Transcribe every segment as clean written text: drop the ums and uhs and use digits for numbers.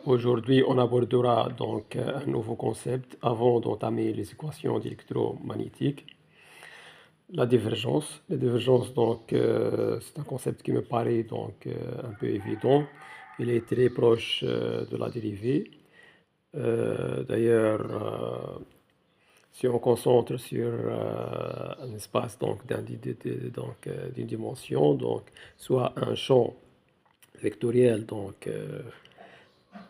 Aujourd'hui, on abordera donc un nouveau concept avant d'entamer les équations d'électromagnétique, la divergence. La divergence, donc, c'est un concept qui me paraît donc un peu évident. Il est très proche de la dérivée. D'ailleurs, si on concentre sur un espace donc d'une dimension, donc soit un champ vectoriel donc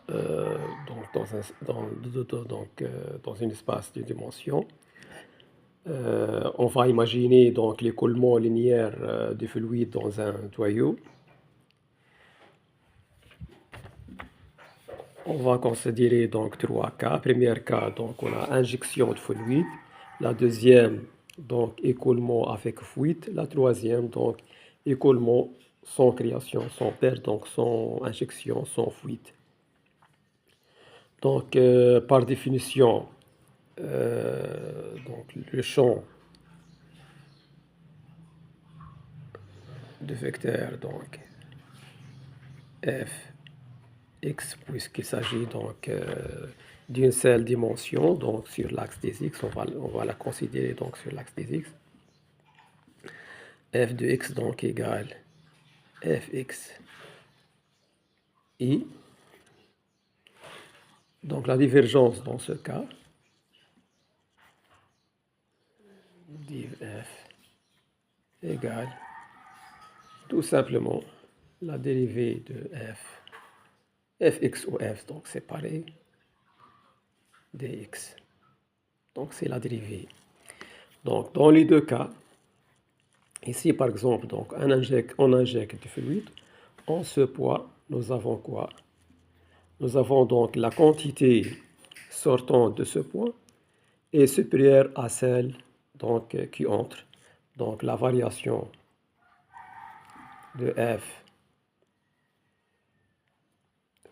dans un espace de dimension. On va imaginer donc l'écoulement linéaire du fluide dans un tuyau. On va considérer donc trois cas. Premier cas, donc on a injection de fluide. La deuxième, donc écoulement avec fuite. La troisième, donc écoulement sans création, sans perte, donc sans injection, sans fuite. Donc, par définition, donc le champ de vecteur donc f x, puisqu'il s'agit donc d'une seule dimension, donc sur l'axe des x, on va la considérer donc sur l'axe des x. F de x donc égale fx i. Donc la divergence dans ce cas, div f égale tout simplement la dérivée de fx ou f, donc séparé, dx. Donc c'est la dérivée. Donc dans les deux cas, ici par exemple, donc on injecte du fluide, en ce poids, nous avons quoi? Nous avons donc la quantité sortant de ce point est supérieure à celle donc, qui entre. Donc la variation de f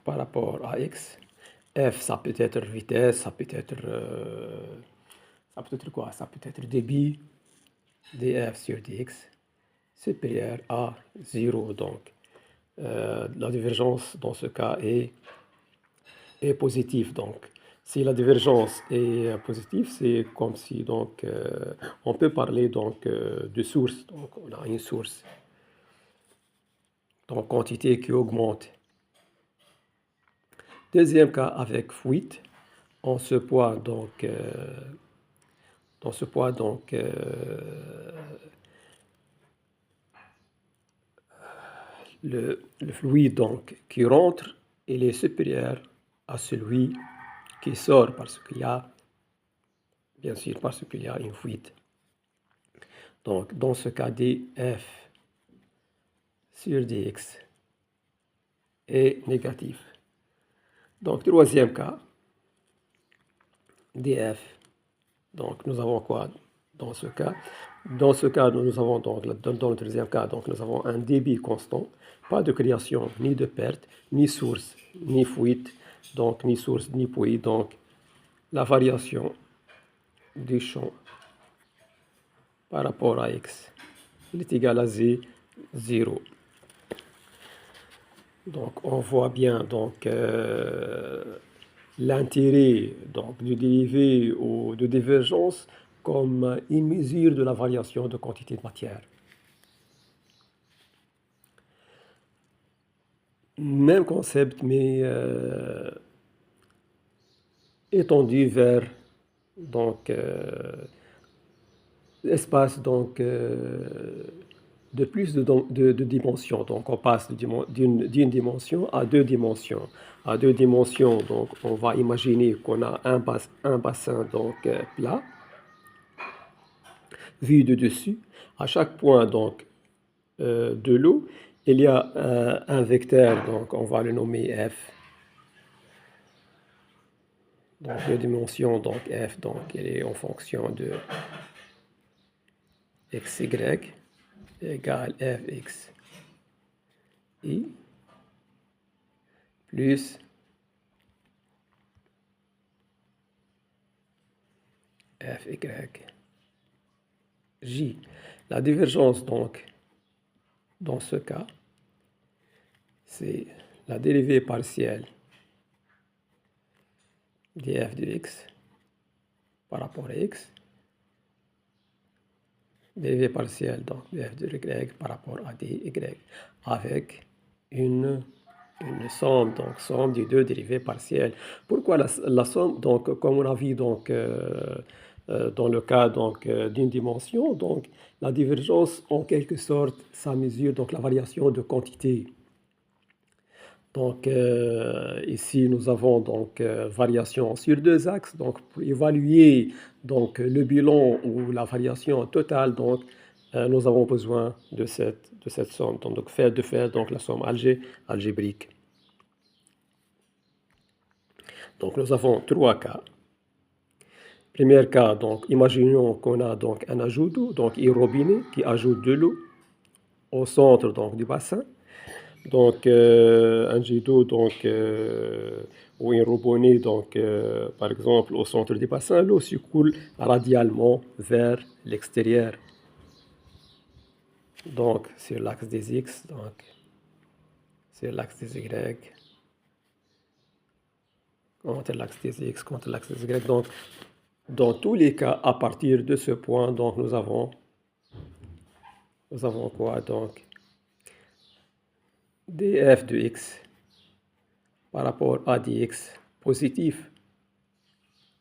par rapport à x. F, ça peut être vitesse, ça peut être quoi? Ça peut être débit, df sur dx, supérieur à 0. Donc, la divergence dans ce cas est positive. Donc, si la divergence est positive, c'est comme si donc, on peut parler donc, de source. Donc, on a une source, donc quantité qui augmente. Deuxième cas avec fuite, on se poids donc, le fluide donc, qui rentre, il est supérieur à celui qui sort parce qu'il y a, bien sûr, parce qu'il y a une fuite. Donc, dans ce cas, df sur dx est négatif. Donc, troisième cas, df. Donc, nous avons quoi dans ce cas? Dans ce cas, nous avons donc, dans le troisième cas, donc, nous avons un débit constant, pas de création, ni de perte, ni source, ni fuite, donc ni source, ni puits. Donc, la variation du champ par rapport à x, il est égal à 0. Donc, on voit bien donc, l'intérêt de dérivée ou de divergence comme une mesure de la variation de quantité de matière. Même concept, mais étendu vers donc, l'espace donc, de plus de dimensions. Donc on passe d'une dimension à deux dimensions. À deux dimensions, donc on va imaginer qu'on a un bassin donc, plat, vu de dessus. À chaque point donc, de l'eau, il y a un vecteur, donc on va le nommer f. Donc deux dimensions, donc f, donc elle est en fonction de xy égale fx i plus fy j. La divergence donc dans ce cas, c'est la dérivée partielle df de x par rapport à x, dérivé partiel donc df de y par rapport à dy, avec une somme, donc somme des deux dérivés partiels. Pourquoi la somme? Donc, comme on a vu donc, dans le cas donc, d'une dimension, donc la divergence en quelque sorte, ça mesure donc la variation de quantité. Donc ici nous avons donc variation sur deux axes. Donc pour évaluer donc le bilan ou la variation totale, donc nous avons besoin de cette somme. Donc de faire donc la somme algébrique. Donc nous avons trois cas. Premier cas, donc imaginons qu'on a donc un ajout d'eau, donc un robinet qui ajoute de l'eau au centre donc du bassin. Donc un jet d'eau donc ou un robinet donc par exemple au centre du bassin, l'eau s'écoule radialement vers l'extérieur. Donc sur l'axe des x, donc sur l'axe des y, contre l'axe des x, contre l'axe des y. Donc dans tous les cas, à partir de ce point, donc nous avons quoi? Donc df de x par rapport à dx positif,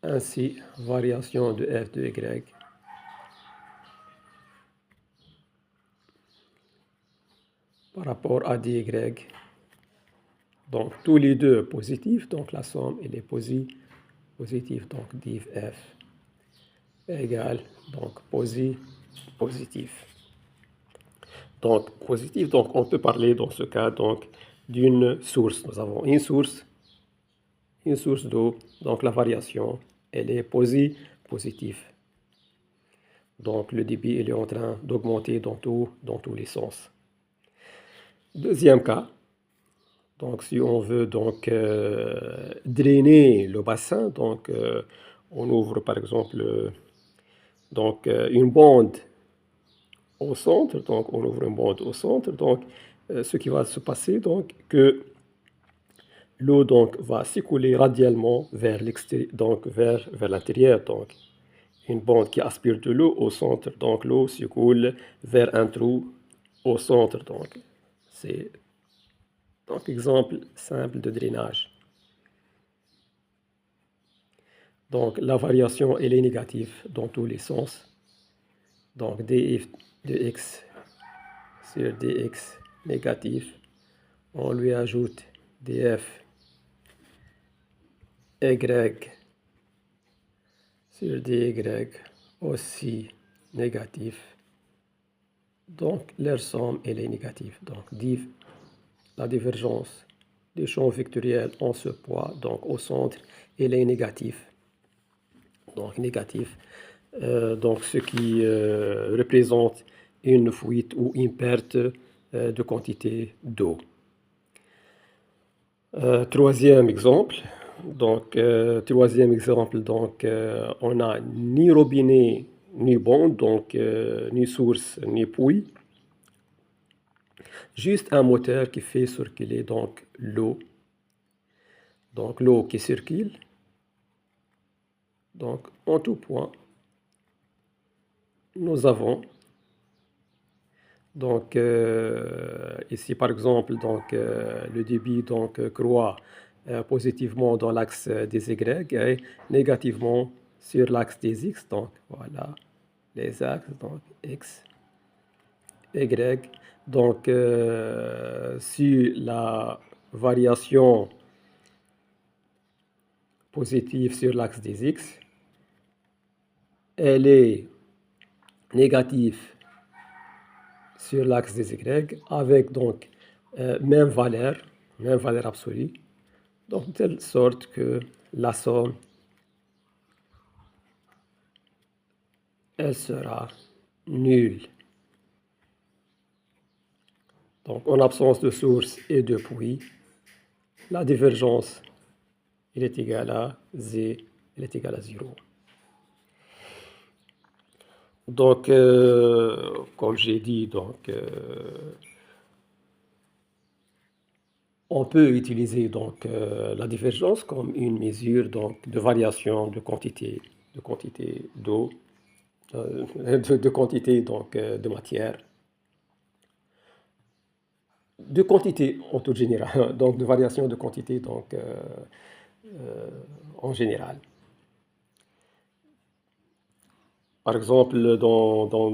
ainsi variation de f de y par rapport à dy. Donc tous les deux positifs, donc la somme elle est positive, donc div f égale donc positif. Donc positif, donc on peut parler dans ce cas donc d'une source. Nous avons une source d'eau, donc la variation elle est positive. Donc le débit il est en train d'augmenter dans tous les sens. Deuxième cas, donc si on veut donc drainer le bassin, donc on ouvre par exemple donc une bande au centre, donc on ouvre une bande au centre, donc ce qui va se passer donc que l'eau donc va s'écouler radialement vers l'extérieur, donc vers l'intérieur, donc une bande qui aspire de l'eau au centre, donc l'eau s'écoule vers un trou au centre, donc c'est donc exemple simple de drainage. Donc la variation elle est négative dans tous les sens. Donc df de x sur dx négatif, on lui ajoute df y sur dy aussi négatif. Donc leur somme elle est négative. Donc la divergence des champs vectoriels en ce poids, donc au centre, elle est négative. Donc négatif. Donc ce qui représente une fuite ou une perte de quantité d'eau. Troisième exemple. Donc on a ni robinet ni bande, donc ni source ni puits. Juste un moteur qui fait circuler donc l'eau. Donc l'eau qui circule. Donc en tout point, nous avons donc ici par exemple donc le débit donc croît positivement dans l'axe des y et négativement sur l'axe des x. Donc voilà les axes donc x, y. Donc si la variation positive sur l'axe des x, elle est négative sur l'axe des y avec donc même valeur absolue, donc de telle sorte que la somme elle sera nulle. Donc en absence de source et de puits, la divergence elle est égale à z, elle est égale à 0. Donc comme j'ai dit donc On peut utiliser donc la divergence comme une mesure donc, de variation de quantité d'eau, de quantité donc, de matière, de quantité en tout général, donc de variation de quantité donc, en général. Par exemple, dans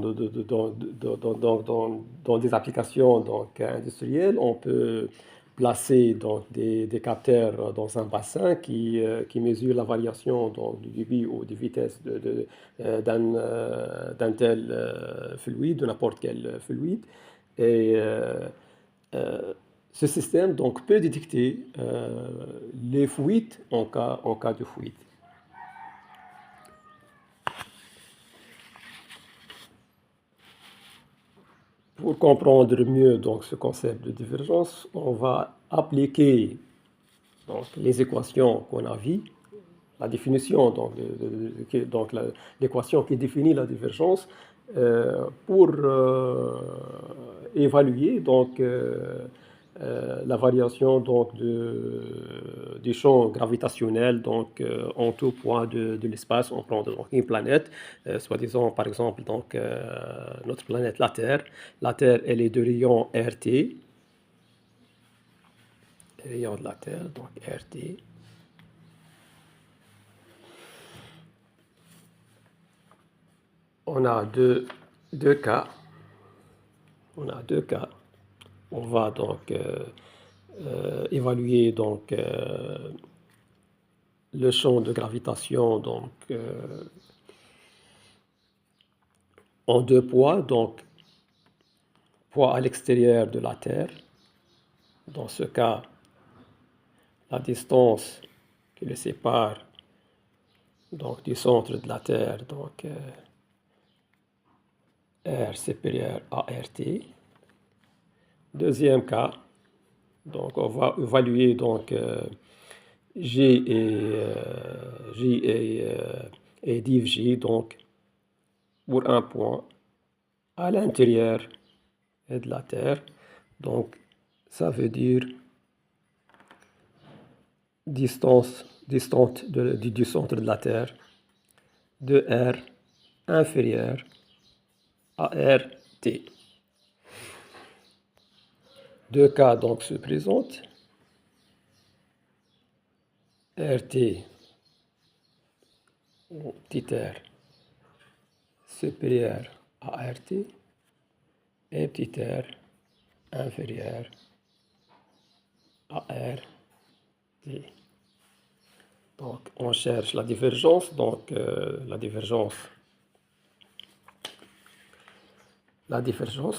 des applications donc, industrielles, on peut placer donc, des capteurs dans un bassin qui mesure la variation donc, du débit ou de vitesse d'un tel fluide, de n'importe quel fluide. Et euh, ce système donc, peut détecter les fuites en cas de fuite. Pour comprendre mieux donc, ce concept de divergence, on va appliquer donc, les équations qu'on a vues, la définition, donc l'équation qui définit la divergence, pour évaluer donc, la variation donc, du champ gravitationnel donc, en tout point de l'espace. On prend donc, une planète, soi-disant par exemple donc, notre planète la Terre. La Terre, elle est de rayon RT, rayon de la Terre, donc RT. On a deux cas. On a deux cas. On va donc évaluer donc, le champ de gravitation donc, en deux poids, donc poids à l'extérieur de la Terre. Dans ce cas, la distance qui le sépare donc, du centre de la Terre, donc R supérieur à RT. Deuxième cas, donc on va évaluer donc, J et div J, donc pour un point à l'intérieur de la Terre. Donc ça veut dire distante du centre de la Terre de R inférieur à RT. Deux cas donc se présentent. RT, petit r supérieur à RT et petit r inférieur à RT. Donc on cherche la divergence, donc la divergence,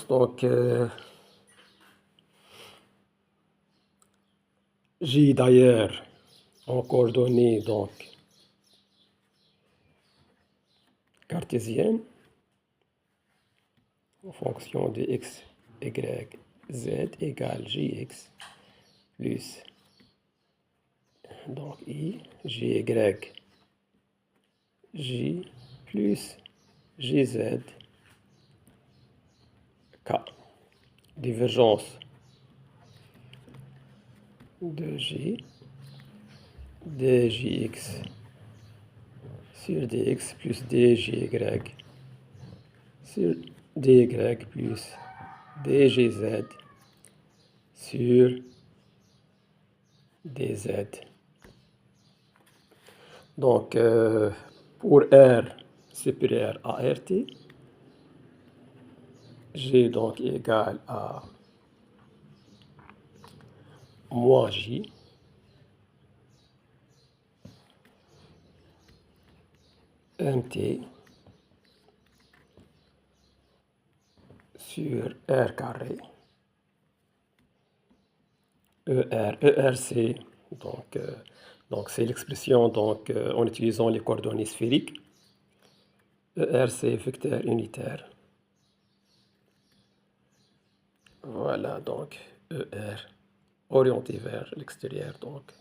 donc J d'ailleurs en coordonnées donc cartésiennes en fonction de x, y, z égale jx plus donc i, gy, j plus jz k. Divergence de j djx sur dx plus djy sur dy plus dgz sur dz. Donc, pour R supérieur à RT, G donc égal à moins J MT sur R carré. ER c'est donc c'est l'expression donc, en utilisant les coordonnées sphériques. ER c'est vecteur unitaire. Voilà donc ER orienté vers l'extérieur donc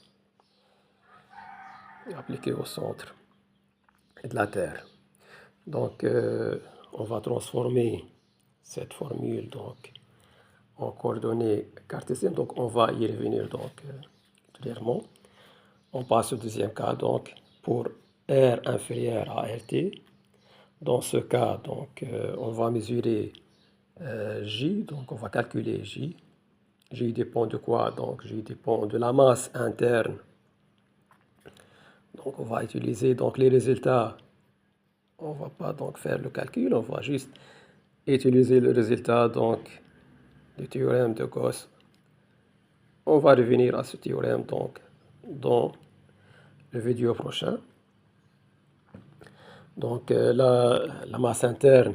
appliqué au centre de la Terre. Donc on va transformer cette formule donc en coordonnées cartésiennes, donc on va y revenir donc clairement. On passe au deuxième cas, donc pour R inférieur à RT. Dans ce cas, donc, on va mesurer J, donc on va calculer J. J dépend de quoi? Donc J dépend de la masse interne. Donc on va utiliser donc les résultats. On ne va pas donc faire le calcul, on va juste utiliser le résultat donc du théorème de Gauss. On va revenir à ce théorème donc dans le vidéo prochain. Donc la masse interne,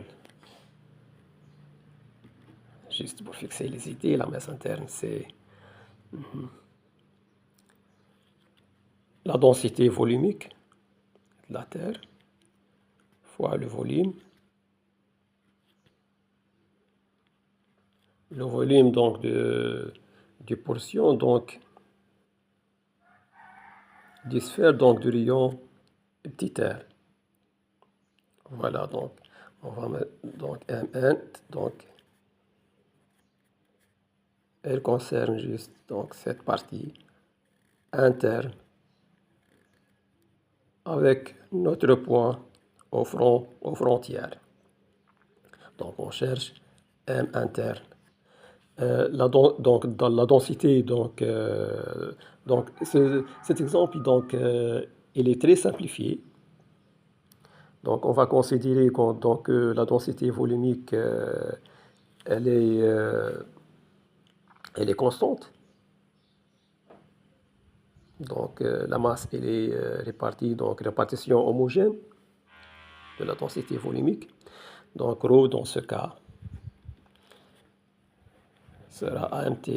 juste pour fixer les idées, la masse interne c'est la densité volumique de la Terre fois le volume. Le volume donc de portion donc des sphères donc du rayon petit r. Voilà, donc on va mettre donc Mn, donc elle concerne juste donc cette partie interne avec notre point aux frontières. Donc on cherche M interne. Donc dans la densité, donc cet exemple donc, il est très simplifié. Donc on va considérer que donc, la densité volumique elle est, euh, elle est constante. Donc la masse elle est répartie, donc répartition homogène de la densité volumique. Donc ρ dans ce cas sera AMT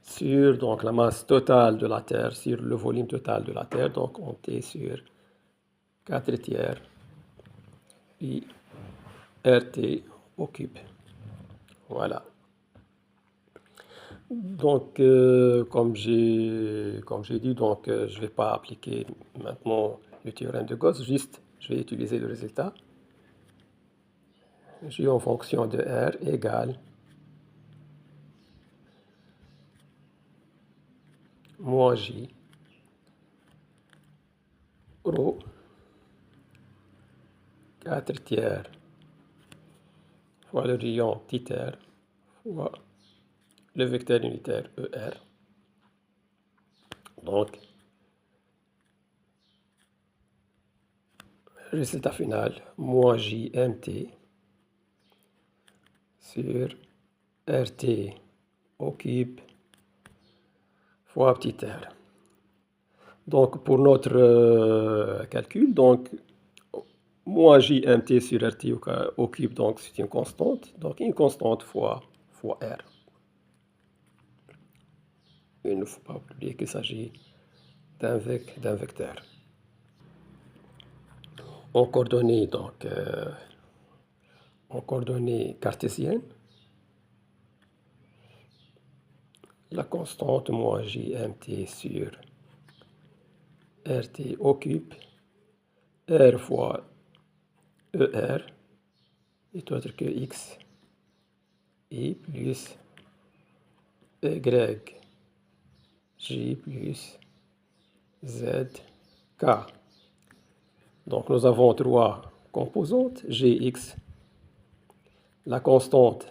sur donc, la masse totale de la Terre, sur le volume total de la Terre, donc on T sur 4 tiers pi RT au cube. Voilà. Donc, comme j'ai dit, donc, je ne vais pas appliquer maintenant le théorème de Gauss, juste je vais utiliser le résultat. J en fonction de R égale moins J rho 4 tiers fois le rayon petit r fois le vecteur unitaire ER. Donc, résultat final, moins JMT sur RT au cube fois petit r. Donc, pour notre calcul, donc, moins JMT sur RT au cube, donc c'est une constante. Donc, une constante fois R. Il ne faut pas oublier qu'il s'agit d'un vecteur. En coordonnées, donc, en coordonnées cartésiennes, la constante moins JMT sur RT au cube, R fois ER, est autre que X, I plus Y, J plus Z, K. Donc nous avons trois composantes, Gx, la constante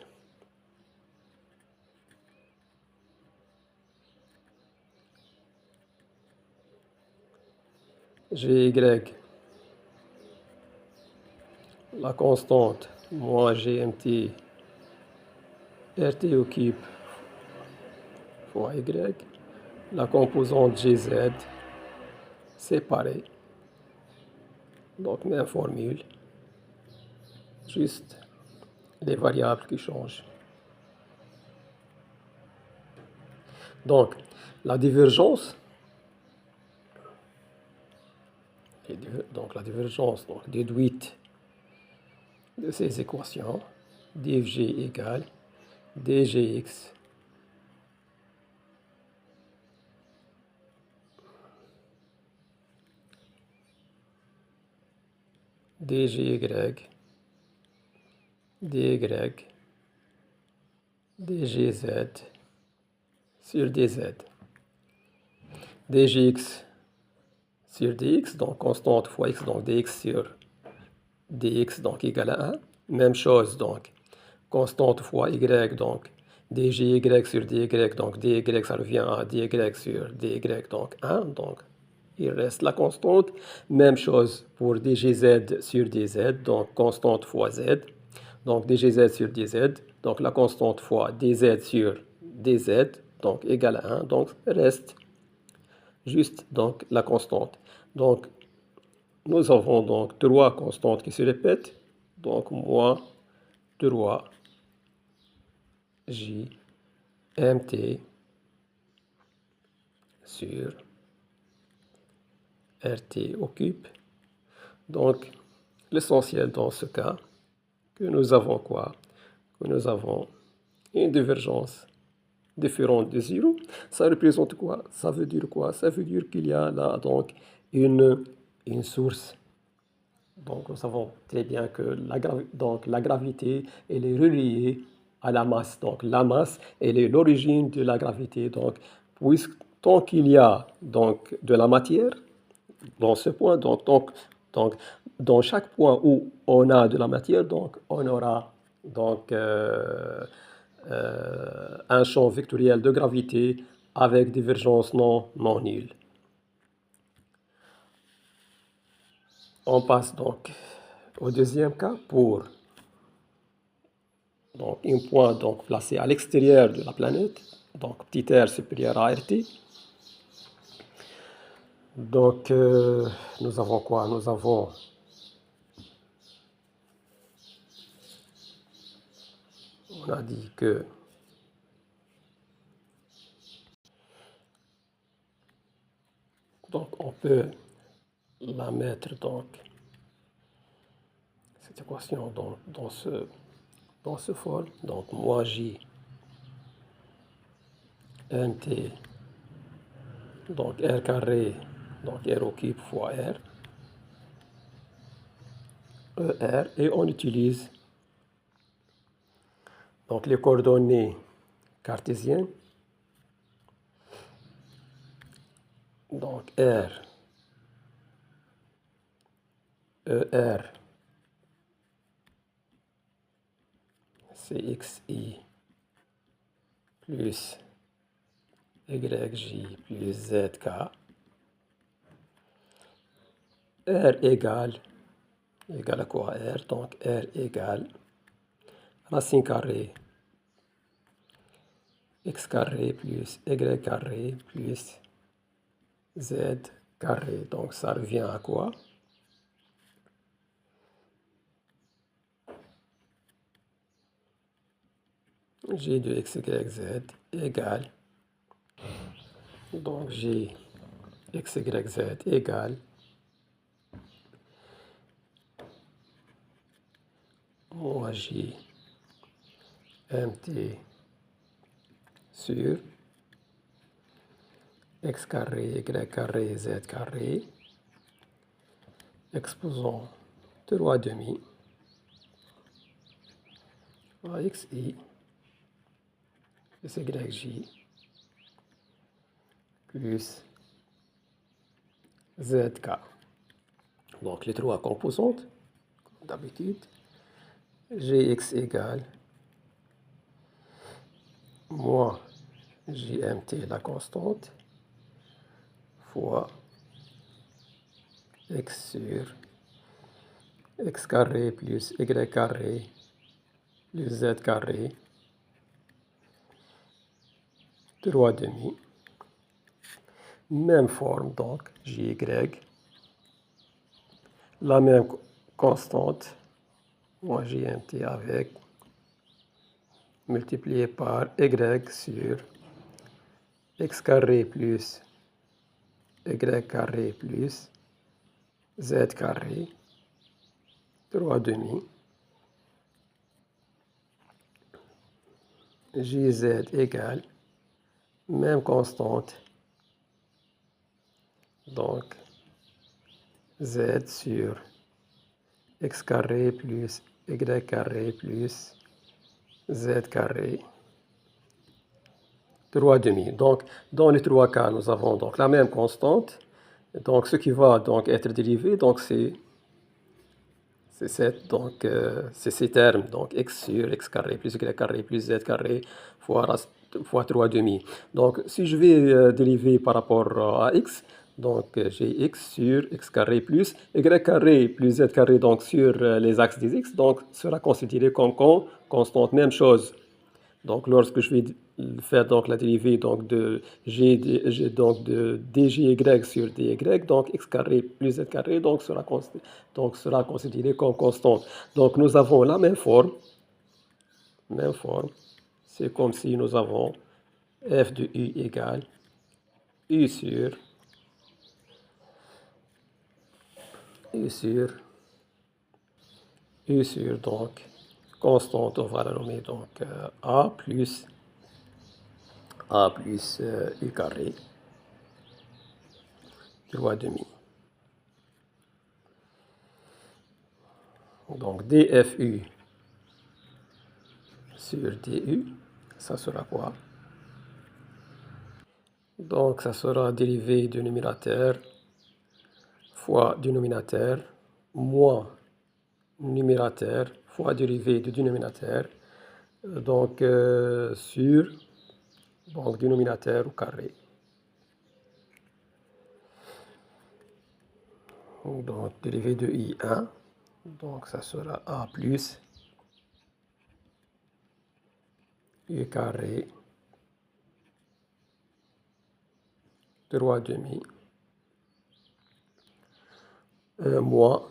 Gy, la constante moins GMT RT au cube fois Y, la composante GZ séparée, donc même formule, juste les variables qui changent. Donc la divergence, la divergence donc, déduite de ces équations, dfg égale dgx dgy dy dgz sur dz. dgx sur dx, donc constante fois x, donc dx sur dx, donc égal à 1. Même chose, donc constante fois y, donc dgy sur dy, donc dy, ça revient à dy sur dy, donc 1. Donc il reste la constante. Même chose pour dgz sur dz, donc constante fois z. Donc dgz sur dz, donc la constante fois dz sur dz, donc égal à 1. Donc reste juste donc la constante. Donc nous avons donc trois constantes qui se répètent. Donc moins 3 j mt sur rt occupe. Donc l'essentiel dans ce cas, que nous avons quoi? Que nous avons une divergence différente de 0. Ça représente quoi? Ça veut dire quoi? Ça veut dire qu'il y a là donc une source. Donc nous savons très bien que la gravité, elle est reliée à la masse. Donc la masse, elle est l'origine de la gravité. Donc tant qu'il y a donc de la matière dans ce point, donc dans chaque point où on a de la matière, donc on aura donc un champ vectoriel de gravité avec divergence non nulle. On passe donc au deuxième cas pour donc un point donc placé à l'extérieur de la planète, donc petit r supérieur à rt. Donc nous avons quoi? Nous avons on a dit que donc on peut la mettre donc cette équation dans ce forme. Donc moins j mt donc r carré donc r au cube fois r er, et on utilise donc les coordonnées cartésiennes. Donc r er c'est xi plus yj plus zk. R égale à quoi? R, donc R égale racine carrée x carré plus y carré plus z carré. Donc ça revient à quoi? G de x, y, z égale, donc G x, y, z égale moins J mt sur x carré, y carré, z carré, exposant 3 demi à xi plus yj plus zk. Donc les trois composantes, comme d'habitude, gx égale moins jmt, la constante, fois x sur x carré plus y carré plus z carré, 3 demi. Même forme, donc jy, la même constante, moins jmt avec multiplié par y sur x carré plus y carré plus z carré, 3 demi, jz égale, même constante, donc z sur x carré plus y carré plus z carré, 3 demi. Donc, dans les trois cas, nous avons donc la même constante. Donc, ce qui va donc être dérivé, donc c'est ces termes, donc x sur x carré plus y carré plus z carré fois 3 demi. Donc, si je vais dériver par rapport à x, donc j'ai x sur x carré plus y carré plus z carré donc sur les axes des x, donc sera considéré comme constante. Même chose. Donc, lorsque je vais faire donc la dérivée donc de donc de dgy sur dy, donc x carré plus z carré donc sera considéré comme constante. Donc, nous avons la même forme. Même forme. C'est comme si nous avons f de u égale u sur u sur donc constante, on va la nommer donc a plus u carré 3 demi. Donc dfu sur du, ça sera quoi? Donc ça sera dérivé du numérateur fois dénominateur moins numérateur fois dérivé du dénominateur donc sur donc dénominateur au carré. Donc dérivé de I1, donc ça sera A plus U carré 3 demi moins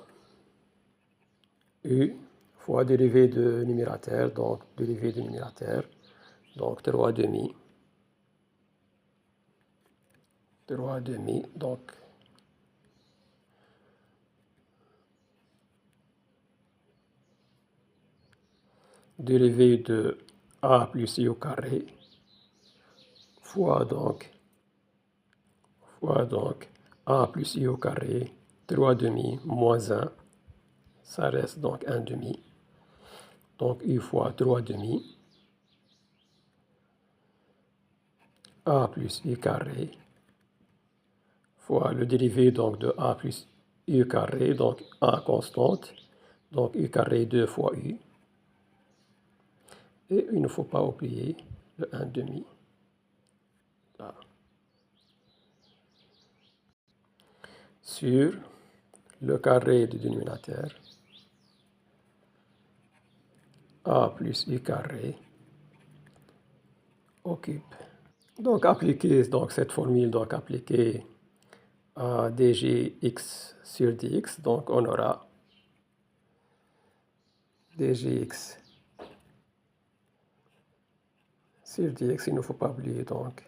U fois dérivé de numérateur, donc dérivé de numérateur, donc 3 demi, donc dérivé de a plus i au carré fois donc a plus i au carré 3 demi moins 1, ça reste donc 1 demi, donc u fois 3 demi a plus i carré fois le dérivé donc de a plus u carré, donc a constante, donc u carré 2 fois u. Et il ne faut pas oublier le 1 demi. Là. Sur le carré du dénominateur, a plus i carré occupe. Donc appliquer donc, cette formule, donc appliquer à dgx sur dx, donc on aura dgx sur dx, il ne faut pas oublier donc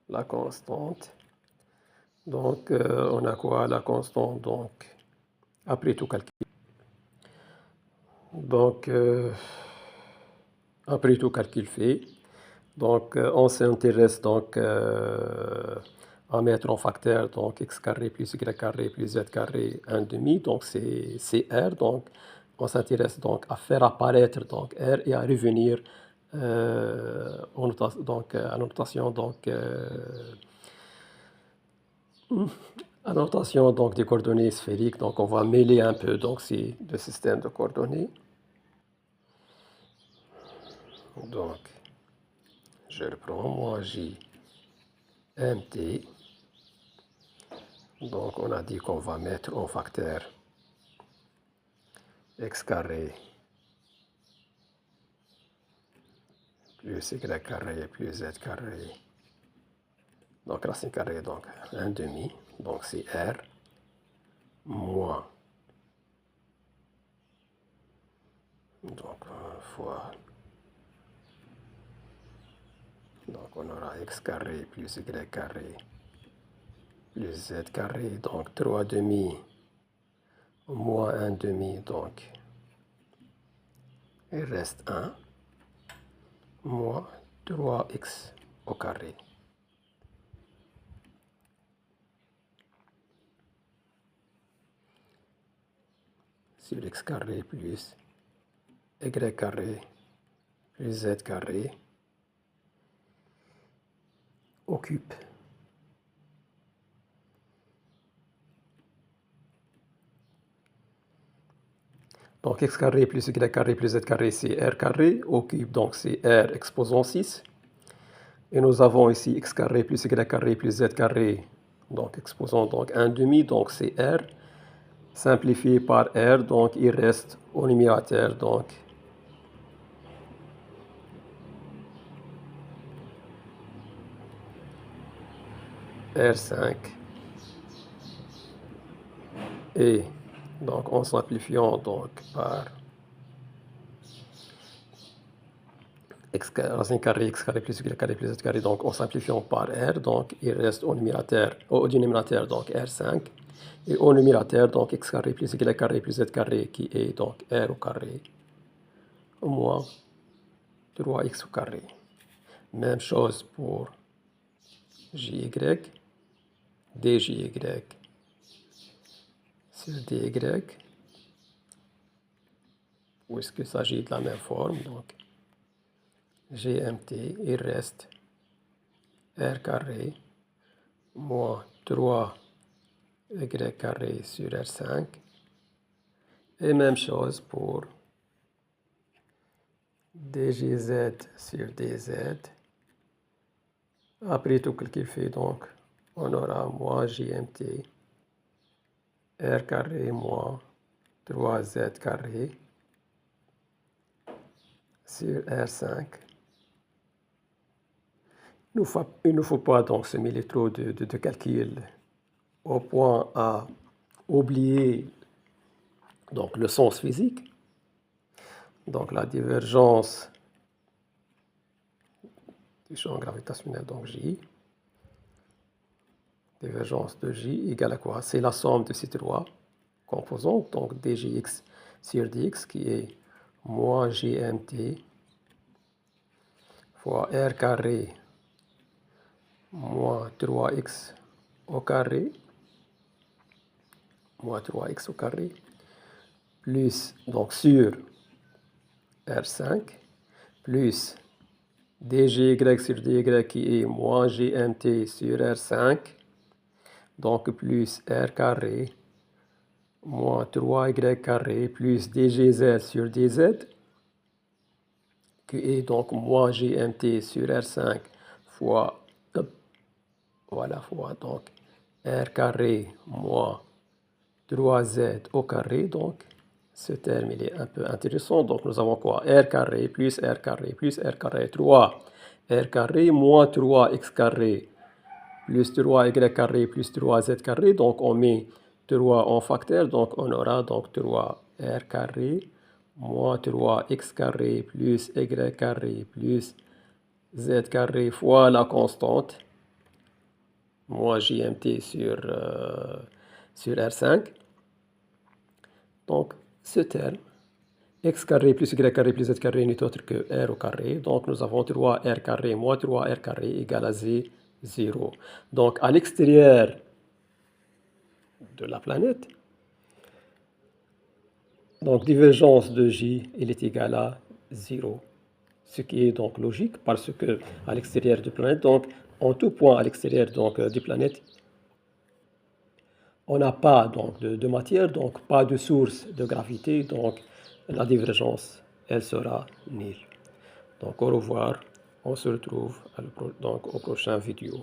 la constante. Donc on a quoi? La constante, donc après tout calcul. Donc après tout calcul fait, donc on s'intéresse donc à mettre en facteur donc x carré plus y carré plus z carré 1 demi, donc c'est r, donc on s'intéresse donc à faire apparaître donc r et à revenir donc à notation donc des coordonnées sphériques, donc on va mêler un peu donc c'est le système de coordonnées. Donc je reprends moi J MT. Donc on a dit qu'on va mettre en facteur x carré plus y carré plus z carré. Donc racine carrée, donc 1 demi, donc c'est R moins donc fois, donc on aura x carré plus y carré plus z carré, donc 3 demi moins 1 demi, donc il reste 1 moins 3x au carré. Sur x carré plus y carré plus z carré occupe. Donc x carré plus y carré plus z carré, c'est r carré, occupe, donc c'est r exposant 6. Et nous avons ici x carré plus y carré plus z carré, donc exposant donc 1 demi, donc c'est r. Simplifié par r, donc il reste au numérateur, donc R5. Et donc en simplifiant donc par racine carrée x carré plus y carré plus z carré, donc en simplifiant par r, donc il reste au numérateur, au dénominateur donc R5. Et au numérateur, donc x carré plus y carré plus z carré, qui est donc r au carré, moins 3x au carré. Même chose pour jy, djy sur dy, puisqu'il s'agit de la même forme, donc gmt, il reste r carré moins 3y carré sur r5. Et même chose pour djz sur dz. Après tout calcul, donc on aura moins jmt r carré moins 3z carré sur R5. Il ne faut pas donc se mêler trop de calcul au point à oublier donc le sens physique. Donc la divergence du champ gravitationnel, donc J. Divergence de J égale à quoi? C'est la somme de ces trois composantes, donc djx sur dx qui est moins gmt fois r carré moins 3x au carré, moins 3x au carré, plus, donc sur R5, plus dgy sur dy qui est moins gmt sur R5, donc plus r carré moins 3y carré plus dgz sur dz, qui est donc moins gmt sur R5 fois, voilà, fois donc r carré moins 3z au carré. Donc ce terme il est un peu intéressant. Donc nous avons quoi? R carré plus R carré plus R carré, 3 R carré moins 3x carré plus 3y carré plus 3z carré. Donc on met 3 en facteur, donc on aura donc 3R carré moins 3x carré plus y carré plus z carré fois la constante moins jmt sur R5. Donc ce terme, x carré plus y carré plus z carré n'est autre que r au carré. Donc nous avons 3r carré moins 3r carré égale à 0. Donc à l'extérieur de la planète, donc divergence de J, il est égal à 0. Ce qui est donc logique parce que à l'extérieur de la planète, donc en tout point à l'extérieur donc de la planète, on n'a pas donc de matière, donc pas de source de gravité, donc la divergence, elle sera nulle. Donc au revoir, on se retrouve donc au prochain vidéo.